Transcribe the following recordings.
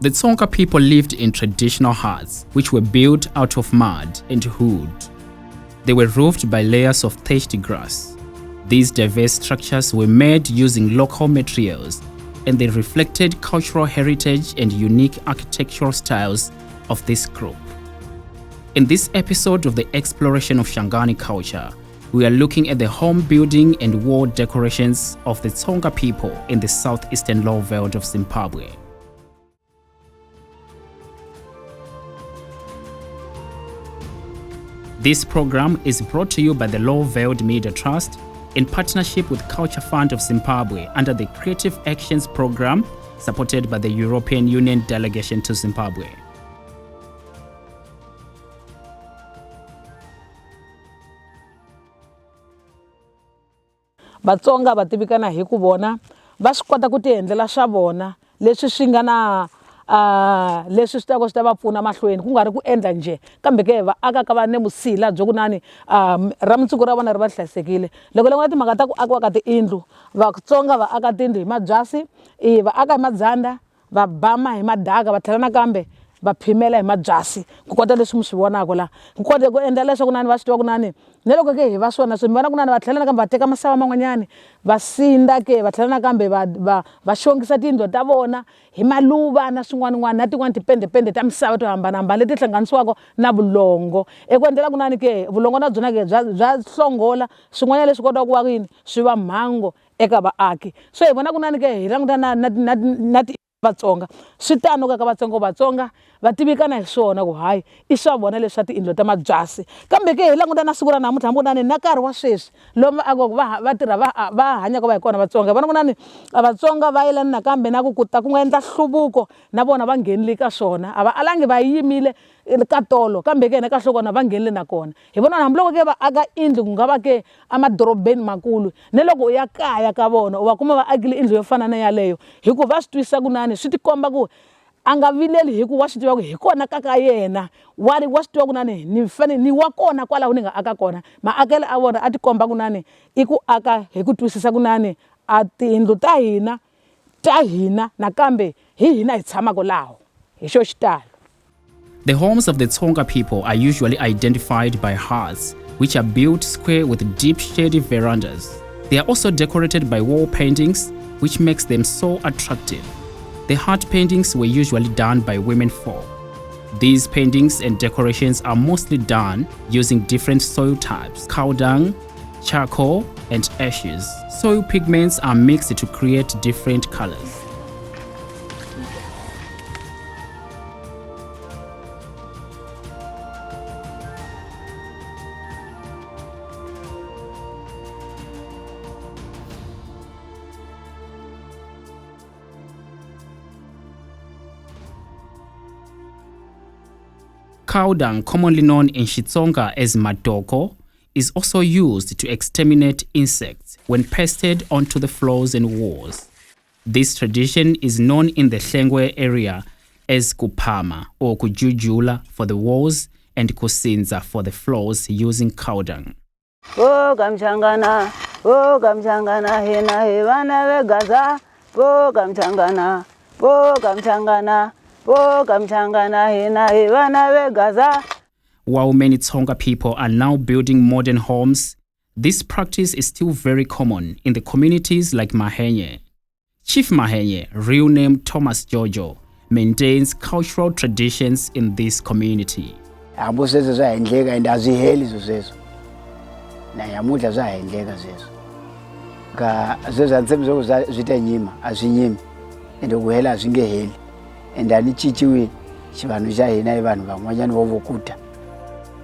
The Tsonga people lived in traditional huts, which were built out of mud and wood. They were roofed by layers of thatched grass. These diverse structures were made using local materials, and they reflected cultural heritage and unique architectural styles of this group. In this episode of the exploration of Shangani culture, we are looking at the home building and wall decorations of the Tsonga people in the southeastern Lowveld of Zimbabwe. This program is brought to you by the Lowveld Media Trust in partnership with Culture Fund of Zimbabwe under the Creative Actions program supported by the European Union Delegation to Zimbabwe. Vatsonga va tivikana hi ku vona va swi kota ku ti endlela swa vona leswi swi nga na leswi swi ta va pfuna mahlweni ku nga ri ku endla nje kambe ke va aka ka va ne musila byo kunani ra mundzuku ra vona ri va hlayisekile loko loko timhaka ta ku akiwa ka tiyindlu Vatsonga va aka tiyindlu hi mabyasi va aka hi madzanda va bama hi madaka va tlhela nakambe va phimela hi mabyasi ku kota leswi mi swi vonaka la ku kota ku endla leswaku nani va swi tiva ku nani ne loko ke hi va swona swi mi vona ku nani va tlhela nakambe va teka misava man'wanyani va sinda ke va tlhela nakambe va xongisa tiyindlu ta vona hi maluva na swin'wana na tin'wana tipendepende ta misava to hambanahambana leti hlanganisiwaka na vulongo eku endlela ku nani ke vulongo na byona ke bya hlongola swin'wana leswi kotaka ku va yini swi va mhango eka vaaki so hi vona ku nani ke hi languta na Vatsonga swi tano ka Vatsonga va tivikana hi swona ku hayi I swa vona leswi tiyindlu ta mabyasi kambe ke hi languta na siku ra namuntlha mbonani na nkarhi wa sweswi lomu va tirha va hanya ku va hi kona Vatsonga vona kunani Vatsonga va yelana nakambe na ku ta ku nga endla nhluvuko na vona va nghenile ka swona a va alangi va yimile ka tolo kambe ke na ka hlokwana va nghenile na kona hi vona hambiloko ke va aka indlu ku nga va ke amadorobeni makulu ne loko ya kaya ka vona u va kuma va akile indlu yo fana na yaleyo hikuva va swi twisa ku nani swi tikomba ku a nga vileli hi ku wa swi tiva ku hi kona ka yena wa swi tiva ku nani ni wa kona kwalaho ni nga aka kona maakelo a vona a tikomba ku nani I ku aka hi ku twisisa ku nani a tiyindlu ta hina nakambe hi hina hi tshamaka laho hi xo xitalo. The homes of the Tsonga people are usually identified by huts, which are built square with deep shady verandas. They are also decorated by wall paintings, which makes them so attractive. The hut paintings were usually done by women folk. These paintings and decorations are mostly done using different soil types, cow dung, charcoal, and ashes. Soil pigments are mixed to create different colors. Cow dung, commonly known in Tsonga as madoko, is also used to exterminate insects when pasted onto the floors and walls. This tradition is known in the Hlengwe area as kupama or kujujula for the walls and kusinza for the floors using cow dung. Oh gamchangana, hena hevana vegaza, oh gamchangana, While many Tsonga people are now building modern homes, this practice is still very common in the communities like Mahenye. Chief Mahenye, real name Thomas Jojo, maintains cultural traditions in this community.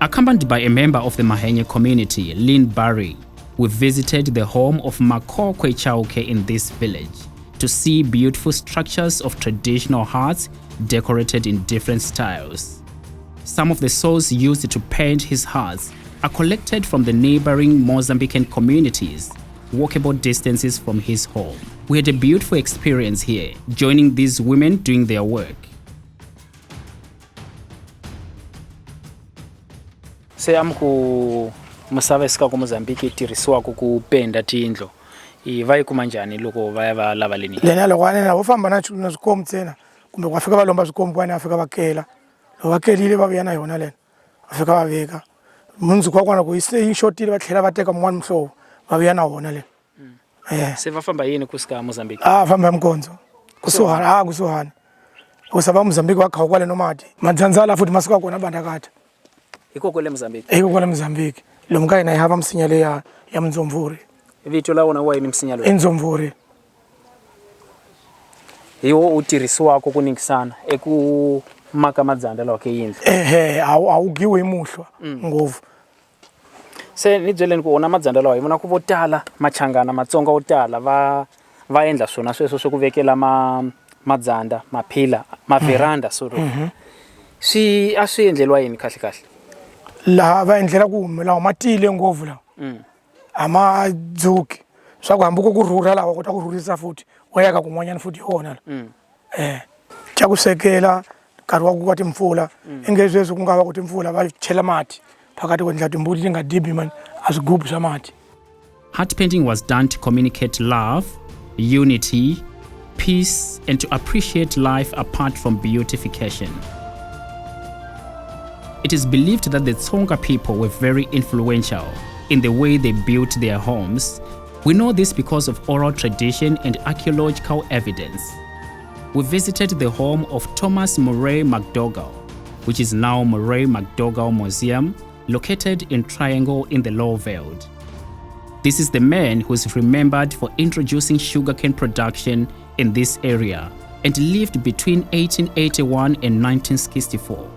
Accompanied by a member of the Mahenye community, Lynn Barry, we visited the home of Makokwe Chauke in this village to see beautiful structures of traditional huts decorated in different styles. Some of the soils used to paint his huts are collected from the neighboring Mozambican communities, walkable distances from his home. We had a beautiful experience here, joining these women doing their work. Seyam ku misava sika ku Mozambique tirhisiwa ku penda tindlo I va yi kuma njhani loko va ya va lava leni lena loko va vo famba na swikomu ntsena kumbe kwafika valomba swikombo kwani afika vakela loko va kelile va vuya na yona lena va fika va veka mundzuku wa kona ku yi xotile va tlhela va teka mun'wana muhlovo va vuya na wona lena se va famba yini kusika Mozambique famba hi mikondzo kusuhana kusuhana kusa va Mozambique va kha kwale no mati madzandzala futhi masiku akona bandakata hikokwale Mozambique Mozambique lomu ka hina hi hava misinya leya ya Mdzomvuri vito la wona wa yini misinya loyi Mdzomvuri hiwo u tirhisiwaka ku ningisana eku maka madzanda lawa ke yindlu awu giwe hi muhlwa ngopfu se ni byeleni ku ona madzanda lawa hi vona ku vo tala machangana Matsonga wo tala va endla swona sweswo swo ku vekela madzanda maphila maveranda swi a swi endleliwa yini kahle laha va endlela ku lawa matile ngopfu lawa ama dzuki swa ku hambuko ku rhurha lawa kota ku rhurisa futhi wayaka kun'wanyana futhi yona cha ku sekela nkarhi wa ku ka timpfula engezweswi ku nga va ku timpfula va chela mati phakati kwendla timbuti ti nga dibi man a swigubu swa mati. Heart painting was done to communicate love, unity, peace, and to appreciate life apart from beautification. It is believed that the Tsonga people were very influential in the way they built their homes. We know this because of oral tradition and archaeological evidence. We visited the home of Thomas Murray McDougall, which is now Murray McDougall Museum, located in Triangle in the Lowveld. This is the man who is remembered for introducing sugarcane production in this area and lived between 1881 and 1964.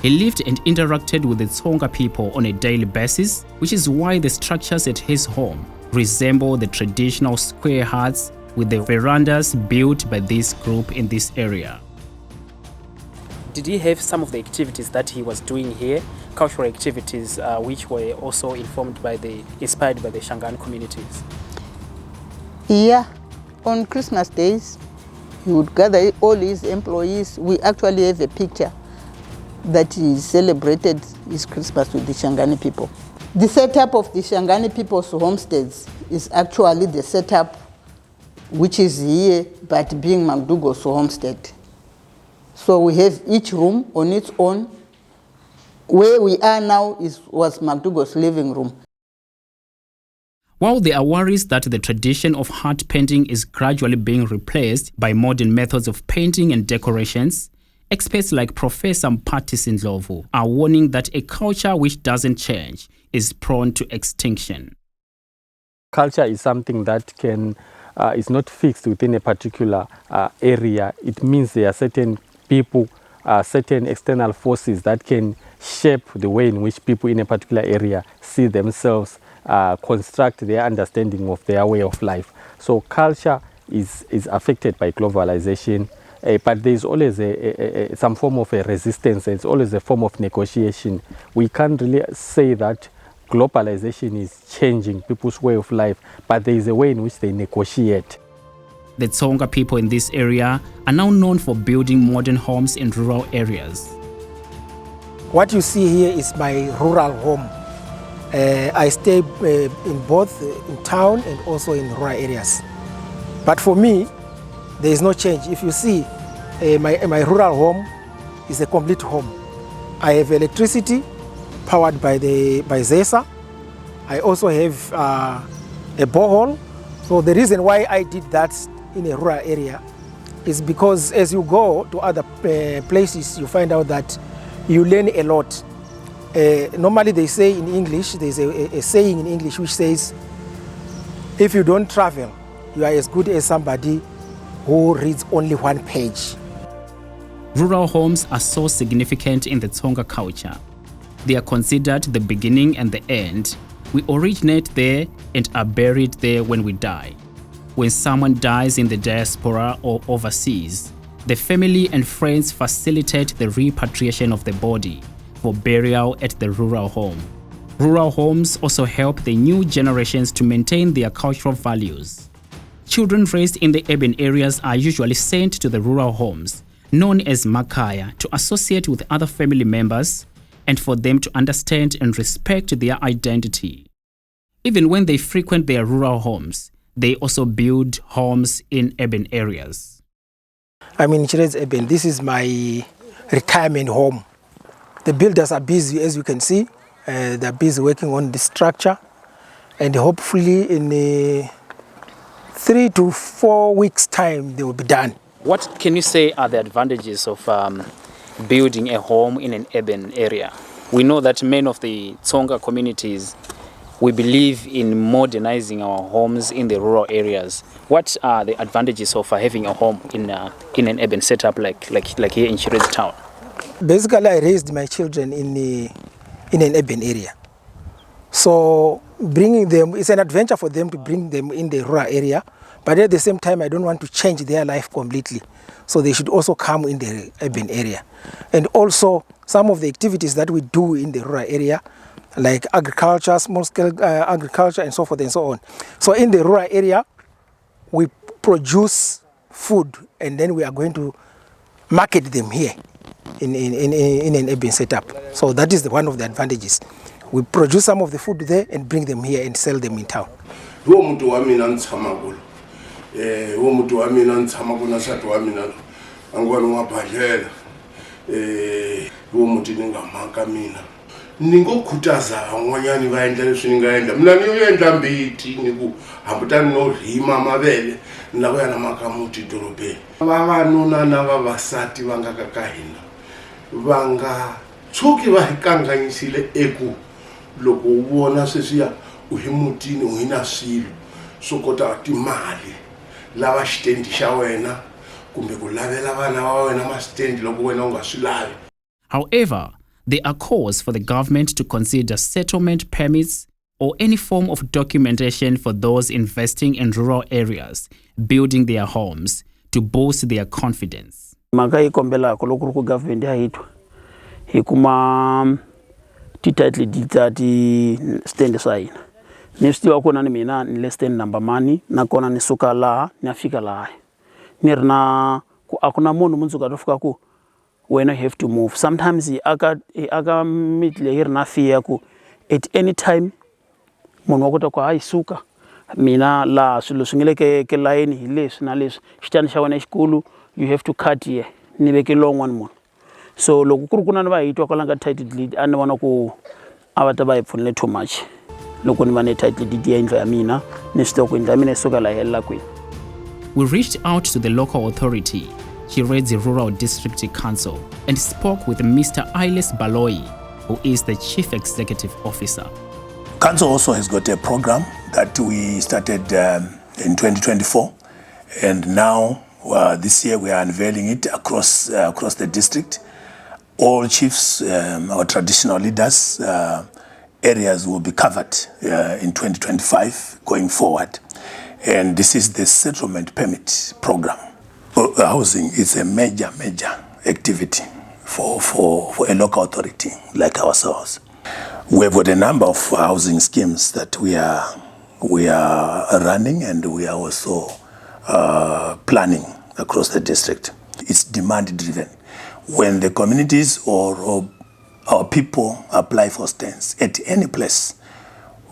He lived and interacted with the Tsonga people on a daily basis, which is why the structures at his home resemble the traditional square huts with the verandas built by this group in this area. Did he have some of the activities that he was doing here, cultural activities which were also inspired by the Shangani communities? Yeah, on Christmas days, he would gather all his employees. We actually have a picture that he celebrated his Christmas with the Shangani people. The setup of the Shangani people's homesteads is actually the setup which is here, but being McDougall's homestead. So we have each room on its own. Where we are now was McDougall's living room. While there are worries that the tradition of heart painting is gradually being replaced by modern methods of painting and decorations, experts like Professor Mpati Sindlovu are warning that a culture which doesn't change is prone to extinction. Culture is something that is not fixed within a particular area. It means there are certain people, certain external forces that can shape the way in which people in a particular area see themselves, construct their understanding of their way of life. So culture is affected by globalization, but there is always some form of a resistance. It's always a form of negotiation. We can't really say that globalization is changing people's way of life, but there is a way in which they negotiate. The Tsonga people in this area are now known for building modern homes in rural areas. What you see here is my rural home. I stay in both in town and also in rural areas. But for me, there is no change. If you see, my rural home is a complete home. I have electricity powered by ZESA. I also have a borehole. So the reason why I did that in a rural area is because as you go to other places, you find out that you learn a lot. Normally they say in English, there's a saying in English which says, if you don't travel, you are as good as somebody who reads only one page. Rural homes are so significant in the Tsonga culture. They are considered the beginning and the end. We originate there and are buried there when we die. When someone dies in the diaspora or overseas, the family and friends facilitate the repatriation of the body for burial at the rural home. Rural homes also help the new generations to maintain their cultural values. Children raised in the urban areas are usually sent to the rural homes, known as Makaya, to associate with other family members and for them to understand and respect their identity. Even when they frequent their rural homes, they also build homes in urban areas. I'm in Chiredzi Urban. This is my retirement home. The builders are busy, as you can see. They're busy working on the structure, and hopefully in 3 to 4 weeks' time they will be done. What can you say are the advantages of building a home in an urban area? We know that many of the Tsonga communities, we believe in modernizing our homes in the rural areas. What are the advantages of having a home in an urban setup like here in Chiredzi town? Basically, I raised my children in an urban area. So bringing them, it's an adventure for them to bring them in the rural area, but at the same time, I don't want to change their life completely. So they should also come in the urban area. And also, some of the activities that we do in the rural area, like agriculture, small-scale agriculture, and so forth and so on. So in the rural area, we produce food, and then we are going to market them here in an urban setup. So that is one of the advantages. We produce some of the food there and bring them here and sell them in town. Ningokhuthaza ngonyani bayendla leswi ningaenda mina niyoyendla mbithi niku hambutani no rima amabele nilako yana makamuti dorobeni vavanuna na vavasati vangakakahina vanga tshuki va hikanganyisile eku loko u vona sweswiya u hi mutini u hina swilo swo kota timali lava xitendi xa wena kumbe ku lavela vana va wena masitendi loko wena u nga swi lavi. However, there are calls for the government to consider settlement permits or any form of documentation for those investing in rural areas, building their homes to boost their confidence. Maka yi kombela ko loko ku government ya hitwa hi kuma ti title deeds ti stand swa hina. Ni swi tiva kona ni mina ni le stand number mani na kona ni suka laha ni fika laha. Ni ri na ku akuna munhu mundzuka to fika ku when I have to move. Sometimes aka mitle here na fear ku at any time munhu wa kota ku hayi suka mina la swilo swingile ke line hi leswi na leswi xitani xa wena xikulu you have to cut here ni veke long one munhu. So loko ku ri ku na va hitwa kwala nga title deed a ni vona ku a va ta va hi pfunile too much loko ni va ne title deed ya yindlu ya mina ni swi tiva ku yindlu ya mina suka la hela kwini. We reached out to the local authority, Chiredzi Rural District Council, and spoke with Mr. Ailes Baloi, who is the Chief Executive Officer. Council also has got a program that we started in 2024, and now this year we are unveiling it across the district. All chiefs, our traditional leaders, areas will be covered in 2025 going forward. And this is the settlement permit program. Housing is a major activity for a local authority like ourselves. We have got a number of housing schemes that we are running, and we are also planning across the district. It's demand driven. When the communities or our people apply for stands at any place,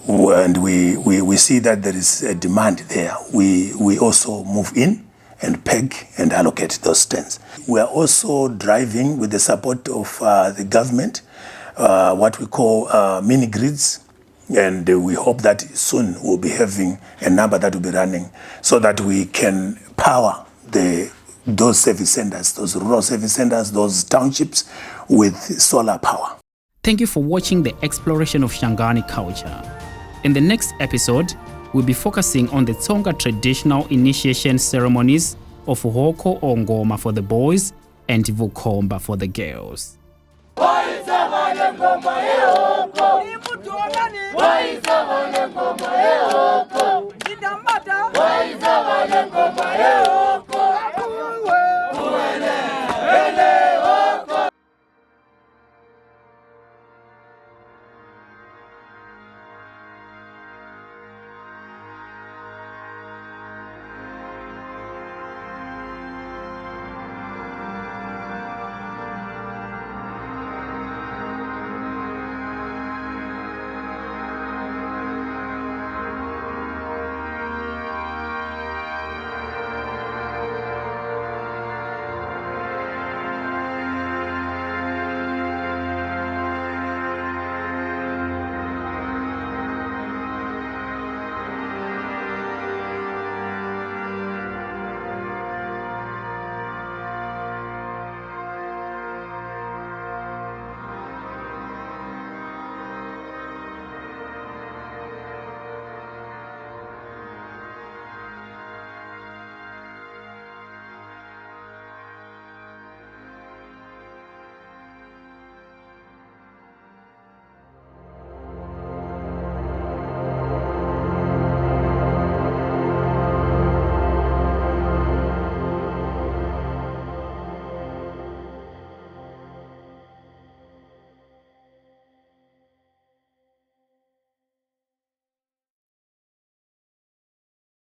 and we see that there is a demand there, we also move in and peg and allocate those stands. We are also driving with the support of the government what we call mini grids, and we hope that soon we'll be having a number that will be running so that we can power those service centers, those rural service centers, those townships with solar power. Thank you for watching the exploration of Shangani culture. In the next episode, we'll be focusing on the Tonga traditional initiation ceremonies of Hoko or Ngoma for the boys and Vukomba for the girls. Why is